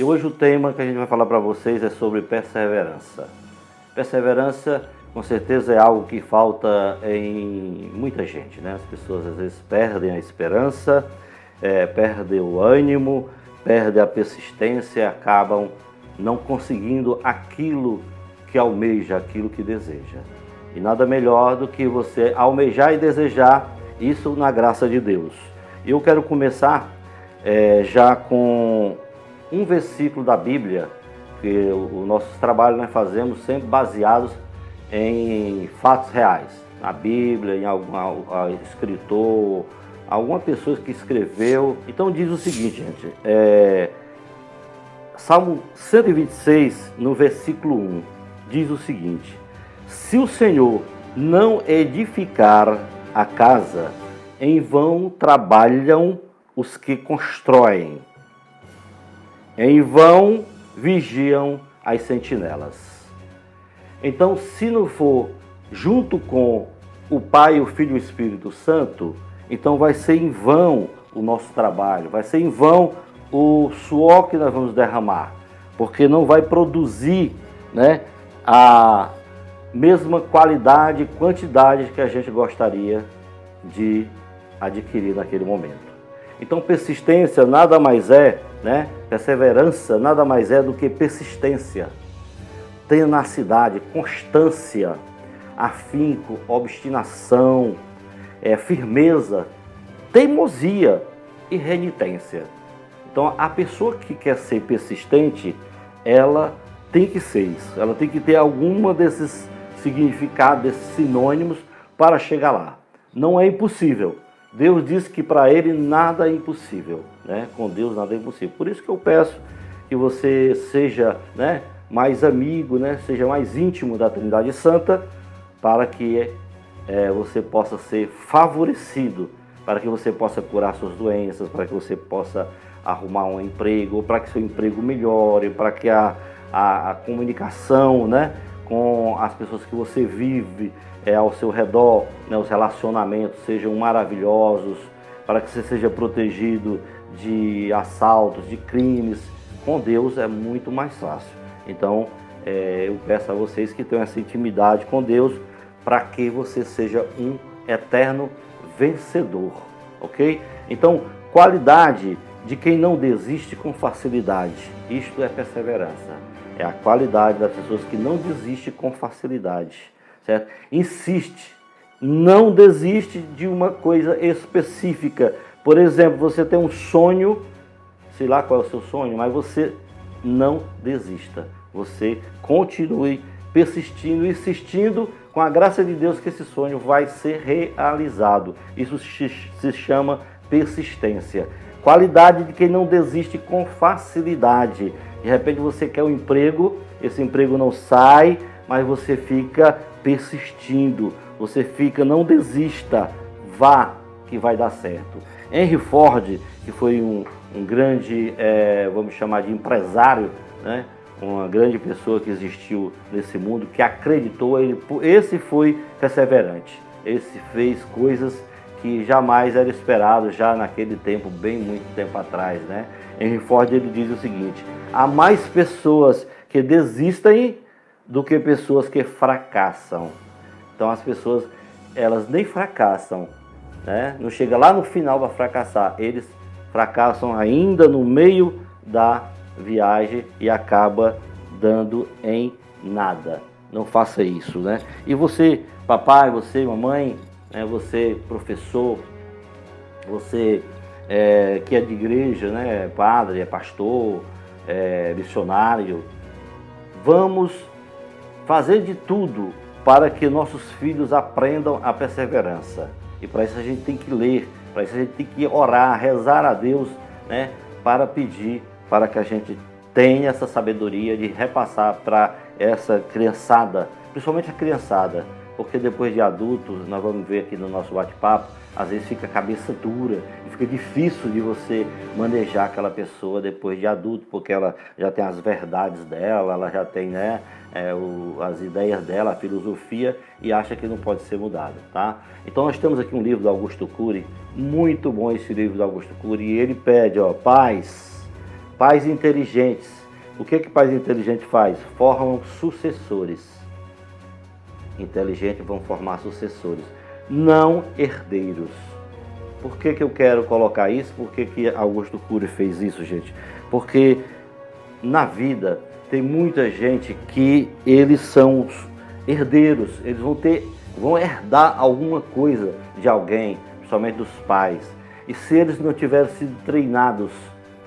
E hoje o tema que a gente vai falar para vocês é sobre perseverança. Perseverança, com certeza, é algo que falta em muita gente, né? As pessoas às vezes perdem a esperança, perdem o ânimo, perdem a persistência, acabam não conseguindo aquilo que almeja, aquilo que deseja. E nada melhor do que você almejar e desejar isso na graça de Deus. Eu quero começar já com um versículo da Bíblia, que o nosso trabalho nós fazemos sempre baseados em fatos reais. Na Bíblia, em algum escritor, alguma pessoa que escreveu. Então diz o seguinte, gente, Salmo 126, no versículo 1, diz o seguinte: se o Senhor não edificar a casa, em vão trabalham os que constroem. Em vão vigiam as sentinelas. Então, se não for junto com o Pai, o Filho e o Espírito Santo, então vai ser em vão o nosso trabalho, vai ser em vão o suor que nós vamos derramar, porque não vai produzir, né, a mesma qualidade e quantidade que a gente gostaria de adquirir naquele momento. Então, persistência nada mais é, né? Perseverança nada mais é do que persistência, tenacidade, constância, afinco, obstinação, firmeza, teimosia e renitência. Então, a pessoa que quer ser persistente, ela tem que ser isso. Ela tem que ter alguma desses significados, desses sinônimos para chegar lá. Não é impossível. Deus diz que para Ele nada é impossível, né? Com Deus nada é impossível. Por isso que eu peço que você seja, né, mais amigo, né, seja mais íntimo da Trindade Santa, para que você possa ser favorecido, para que você possa curar suas doenças, para que você possa arrumar um emprego, para que seu emprego melhore, para que a comunicação, né, com as pessoas que você vive ao seu redor, né, os relacionamentos sejam maravilhosos, para que você seja protegido de assaltos, de crimes. Com Deus é muito mais fácil. Então, eu peço a vocês que tenham essa intimidade com Deus, para que você seja um eterno vencedor, ok? Então, qualidade de quem não desiste com facilidade. Isto é perseverança. É a qualidade das pessoas que não desistem com facilidade, certo? Insiste, não desiste de uma coisa específica. Por exemplo, você tem um sonho, sei lá qual é o seu sonho, mas você não desista. Você continue persistindo, insistindo, com a graça de Deus que esse sonho vai ser realizado. Isso se chama persistência. Qualidade de quem não desiste com facilidade. De repente você quer um emprego, esse emprego não sai, mas você fica persistindo. Você fica, não desista, vá que vai dar certo. Henry Ford, que foi um grande, vamos chamar de empresário, né? Uma grande pessoa que existiu nesse mundo, que acreditou, esse foi perseverante. Esse fez coisas que jamais era esperado já naquele tempo, bem muito tempo atrás, né? Henry Ford, ele diz o seguinte: há mais pessoas que desistem do que pessoas que fracassam. Então as pessoas, elas nem fracassam, né? Não chega lá no final para fracassar, eles fracassam ainda no meio da viagem e acaba dando em nada. Não faça isso, né? E você, papai, você, mamãe, você, professor, você que é de igreja, né? Padre, pastor, missionário, vamos fazer de tudo para que nossos filhos aprendam a perseverança. E para isso a gente tem que ler, para isso a gente tem que orar, rezar a Deus, né? Para pedir para que a gente tenha essa sabedoria de repassar para essa criançada, principalmente a criançada, porque depois de adultos, nós vamos ver aqui no nosso bate-papo, às vezes fica a cabeça dura e fica difícil de você manejar aquela pessoa depois de adulto, porque ela já tem as verdades dela, ela já tem, né, as ideias dela, a filosofia, e acha que não pode ser mudada, tá? Então nós temos aqui um livro do Augusto Cury, muito bom esse livro do Augusto Cury, e ele pede, pais, Pais inteligentes. O que pais inteligentes faz? Formam sucessores. Inteligentes vão formar sucessores, não herdeiros. Por que eu quero colocar isso? Por que Augusto Cury fez isso, gente? Porque na vida tem muita gente que eles são herdeiros, eles vão herdar alguma coisa de alguém, principalmente dos pais. E se eles não tiverem sido treinados,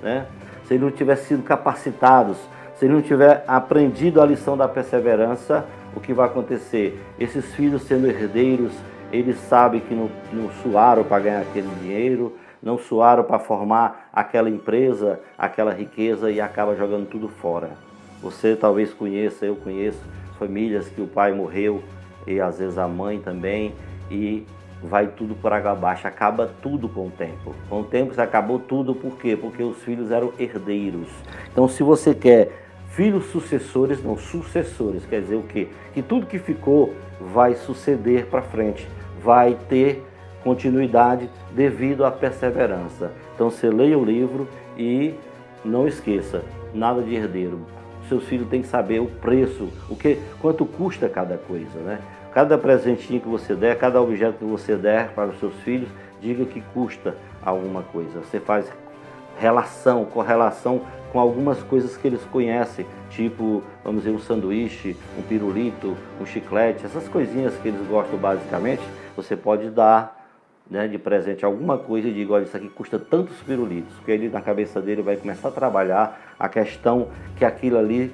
né? Se eles não tiverem sido capacitados, se eles não tiverem aprendido a lição da perseverança, o que vai acontecer? Esses filhos sendo herdeiros, eles sabem que não suaram para ganhar aquele dinheiro, não suaram para formar aquela empresa, aquela riqueza e acaba jogando tudo fora. Você talvez conheça, eu conheço famílias que o pai morreu e às vezes a mãe também e vai tudo por água abaixo, acaba tudo com o tempo. Com o tempo se acabou tudo, por quê? Porque os filhos eram herdeiros. Então se você quer filhos sucessores, não sucessores, quer dizer o quê? Que tudo que ficou vai suceder para frente, vai ter continuidade devido à perseverança. Então você leia o livro e não esqueça, nada de herdeiro. Seus filhos têm que saber o preço, quanto custa cada coisa, né? Cada presentinho que você der, cada objeto que você der para os seus filhos, diga que custa alguma coisa. Você faz correlação com algumas coisas que eles conhecem, tipo, vamos dizer, um sanduíche, um pirulito, um chiclete, essas coisinhas que eles gostam basicamente, você pode dar, né, de presente alguma coisa e diga, olha, isso aqui custa tantos pirulitos, porque ele na cabeça dele vai começar a trabalhar a questão que aquilo ali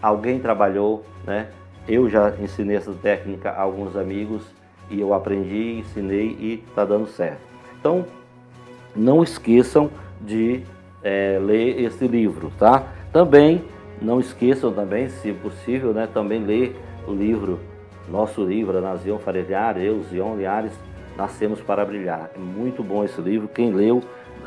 alguém trabalhou, né? Eu já ensinei essa técnica a alguns amigos e eu aprendi, ensinei e está dando certo. Então, não esqueçam de ler esse livro, tá? Também, não esqueçam também, se possível, né, também ler o livro, nosso livro, Anazion Faria Linhares, eu, Zion Linhares, Nascemos para Brilhar. É muito bom esse livro, quem leu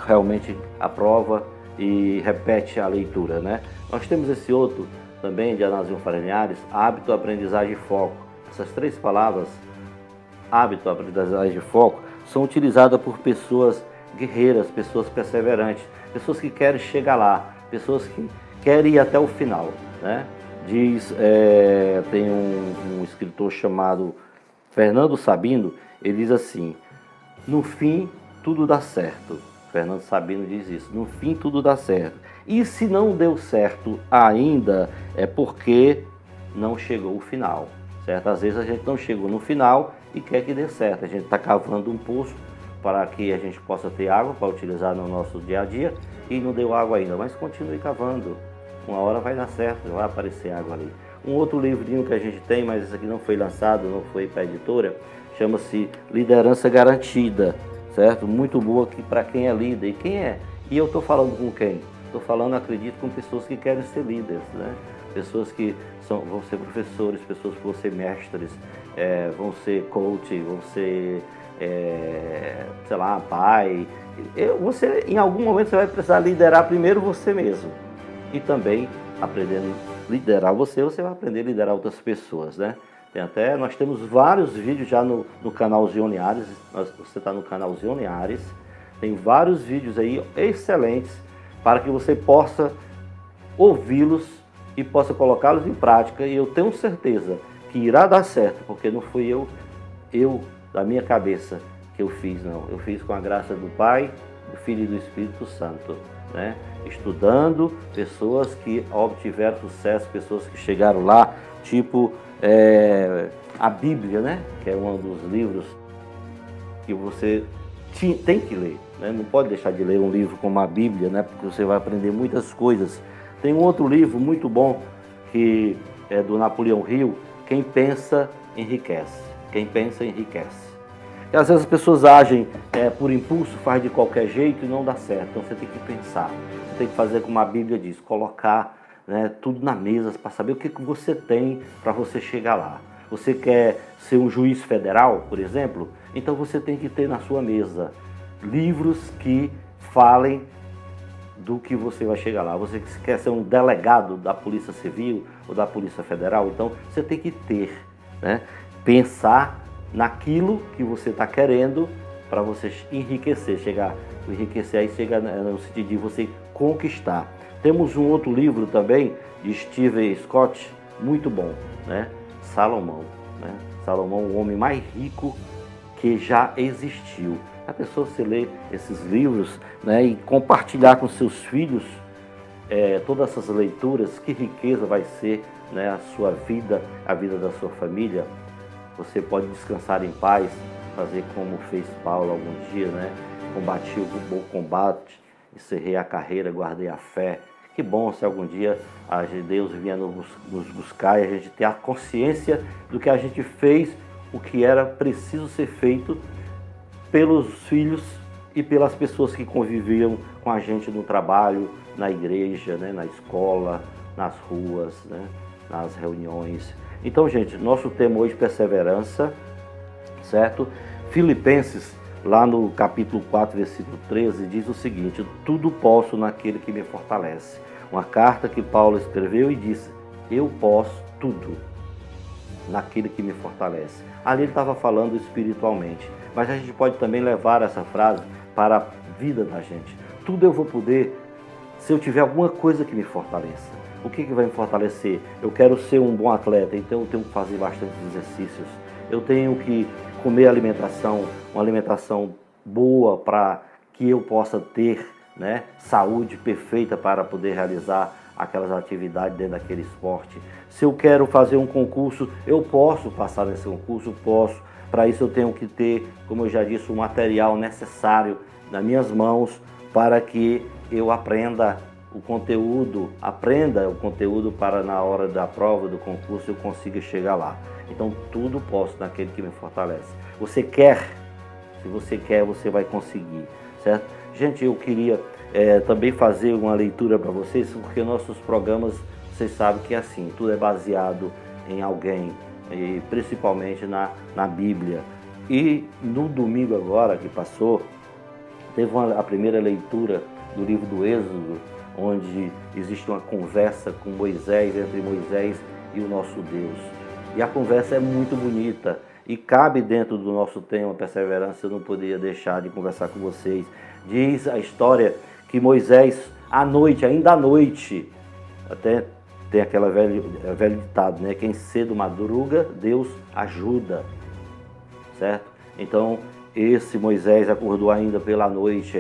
realmente aprova e repete a leitura, né? Nós temos esse outro também de Anazion Faria Linhares, Hábito, Aprendizagem e Foco. Essas três palavras, hábito, aprendizagem e foco, são utilizadas por pessoas guerreiras, pessoas perseverantes, pessoas que querem chegar lá, pessoas que querem ir até o final, né? Tem um escritor chamado Fernando Sabino, ele diz assim, no fim tudo dá certo. Fernando Sabino diz isso, no fim tudo dá certo. E se não deu certo ainda, é porque não chegou o final, certo? Às vezes a gente não chegou no final e quer que dê certo. A gente está cavando um poço para que a gente possa ter água para utilizar no nosso dia a dia e não deu água ainda, mas continue cavando. Uma hora vai dar certo, vai aparecer água ali. Um outro livrinho que a gente tem, mas esse aqui não foi lançado, não foi para a editora, chama-se Liderança Garantida, certo? Muito boa aqui para quem é líder. E quem é? E eu estou falando com quem? Estou falando, acredito, com pessoas que querem ser líderes, né? Pessoas que vão ser professores, pessoas que vão ser mestres, vão ser coach, vão ser, sei lá, pai. Você, em algum momento, você vai precisar liderar primeiro você mesmo. E também, aprendendo a liderar você vai aprender a liderar outras pessoas, né? Nós temos vários vídeos já no canal Zion Linhares, você está no canal Zion Linhares, tem vários vídeos aí excelentes para que você possa ouvi-los e possa colocá-los em prática, e eu tenho certeza que irá dar certo, porque não fui eu da minha cabeça que eu fiz, não. Eu fiz com a graça do Pai, do Filho e do Espírito Santo, né? Estudando, pessoas que obtiveram sucesso, pessoas que chegaram lá, tipo a Bíblia, né? Que é um dos livros que você tem que ler, né? Não pode deixar de ler um livro como a Bíblia, né? Porque você vai aprender muitas coisas. Tem um outro livro muito bom que é do Napoleão Hill, Quem Pensa Enriquece. Quem pensa enriquece. E às vezes as pessoas agem por impulso, faz de qualquer jeito e não dá certo. Então você tem que pensar, você tem que fazer como a Bíblia diz, colocar, né, tudo na mesa para saber o que você tem para você chegar lá. Você quer ser um juiz federal, por exemplo? Então você tem que ter na sua mesa livros que falem do que você vai chegar lá. Você quer ser um delegado da Polícia Civil ou da Polícia Federal? Então você tem que ter, né, pensar naquilo que você está querendo para você enriquecer, enriquecer aí chega no sentido de você conquistar. Temos um outro livro também, de Steve Scott, muito bom, né? Salomão, né? Salomão, o homem mais rico que já existiu. A pessoa se lê esses livros, né, e compartilhar com seus filhos todas essas leituras, que riqueza vai ser, né, a sua vida, a vida da sua família. Você pode descansar em paz, fazer como fez Paulo algum dia, né? Combati o bom combate, encerrei a carreira, guardei a fé. Que bom se algum dia Deus vier nos buscar e a gente ter a consciência do que a gente fez, o que era preciso ser feito pelos filhos e pelas pessoas que conviviam com a gente no trabalho, na igreja, né, na escola, nas ruas, né, nas reuniões. Então, gente, nosso tema hoje é perseverança, certo? Filipenses, lá no capítulo 4, versículo 13, diz o seguinte: tudo posso naquele que me fortalece. Uma carta que Paulo escreveu e disse: eu posso tudo naquele que me fortalece. Ali ele estava falando espiritualmente, mas a gente pode também levar essa frase para a vida da gente. Tudo eu vou poder se eu tiver alguma coisa que me fortaleça. O que vai me fortalecer? Eu quero ser um bom atleta, então eu tenho que fazer bastante exercícios. Eu tenho que comer uma alimentação boa para que eu possa ter, né, saúde perfeita para poder realizar aquelas atividades dentro daquele esporte. Se eu quero fazer um concurso, eu posso passar nesse concurso? Posso. Para isso eu tenho que ter, como eu já disse, o material necessário nas minhas mãos para que eu aprenda o conteúdo para na hora da prova, do concurso, eu consiga chegar lá. Então tudo posso naquele que me fortalece. Você quer? Se você quer, você vai conseguir, certo? Gente, eu queria também fazer uma leitura para vocês, porque nossos programas, vocês sabem que é assim, tudo é baseado em alguém, e principalmente na Bíblia. E no domingo agora que passou, teve a primeira leitura do livro do Êxodo, onde existe uma conversa com Moisés, entre Moisés e o nosso Deus. E a conversa é muito bonita e cabe dentro do nosso tema perseverança. Eu não poderia deixar de conversar com vocês. Diz a história que Moisés, ainda à noite, até tem aquela velho ditado, né? Quem cedo madruga, Deus ajuda, certo? Então, esse Moisés acordou ainda pela noite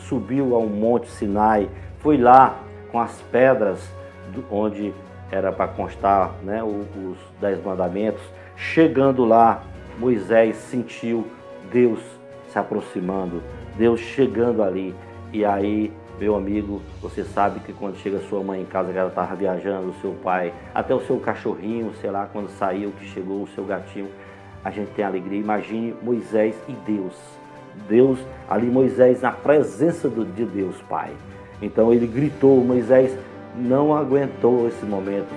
subiu ao Monte Sinai, foi lá com as pedras onde era para constar, né, os 10 mandamentos. Chegando lá, Moisés sentiu Deus se aproximando, Deus chegando ali. E aí, meu amigo, você sabe que quando chega sua mãe em casa, que ela estava viajando, o seu pai, até o seu cachorrinho, sei lá, quando saiu, que chegou o seu gatinho, a gente tem alegria. Imagine Moisés e Deus. Deus, ali Moisés na presença de Deus Pai. Então ele gritou, Moisés não aguentou esse momento,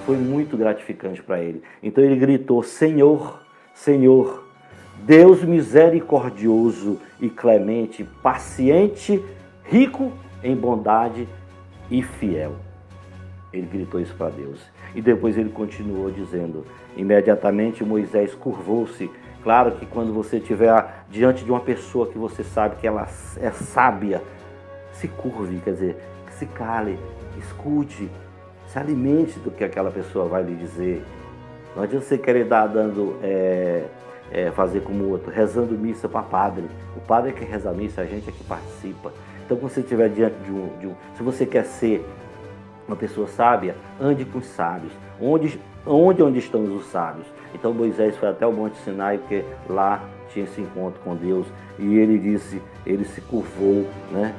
foi muito gratificante para ele. Então ele gritou: Senhor, Senhor, Deus misericordioso e clemente, paciente, rico em bondade e fiel. Ele gritou isso para Deus. E depois ele continuou dizendo, imediatamente Moisés curvou-se. Claro que quando você estiver diante de uma pessoa que você sabe que ela é sábia, se curve, quer dizer, se cale, escute, se alimente do que aquela pessoa vai lhe dizer. Não adianta você querer fazer como o outro, rezando missa para padre. O padre é que reza a missa, a gente é que participa. Então, quando você estiver diante se você quer ser uma pessoa sábia, ande com os sábios. Onde estão os sábios? Então Moisés foi até o Monte Sinai, porque lá tinha esse encontro com Deus. E ele se curvou, né,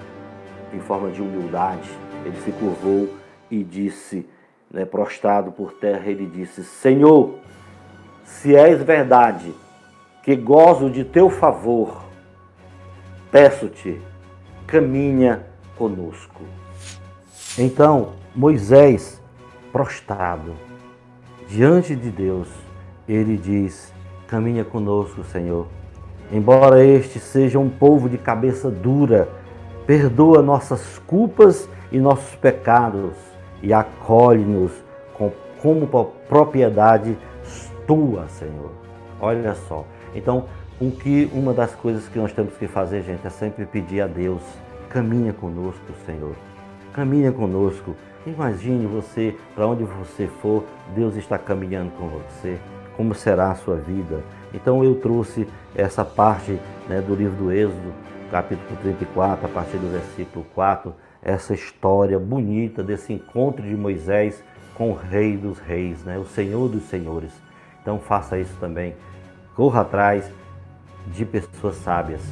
em forma de humildade. Ele se curvou e disse, né, prostrado por terra, ele disse: Senhor, se és verdade que gozo de teu favor, peço-te, caminha conosco. Então, Moisés, prostrado diante de Deus, ele diz: caminha conosco, Senhor. Embora este seja um povo de cabeça dura, perdoa nossas culpas e nossos pecados e acolhe-nos como propriedade tua, Senhor. Olha só. Então, uma das coisas que nós temos que fazer, gente, é sempre pedir a Deus: caminha conosco, Senhor. caminha conosco. Imagine você, para onde você for, Deus está caminhando com você. Como será a sua vida? Então eu trouxe essa parte, né, do livro do Êxodo, capítulo 34, a partir do versículo 4, essa história bonita desse encontro de Moisés com o Rei dos Reis, né, o Senhor dos Senhores. Então faça isso também. Corra atrás de pessoas sábias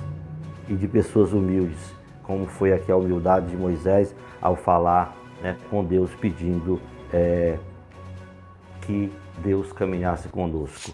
e de pessoas humildes, como foi aqui a humildade de Moisés ao falar, né, com Deus, pedindo que Deus caminhasse conosco.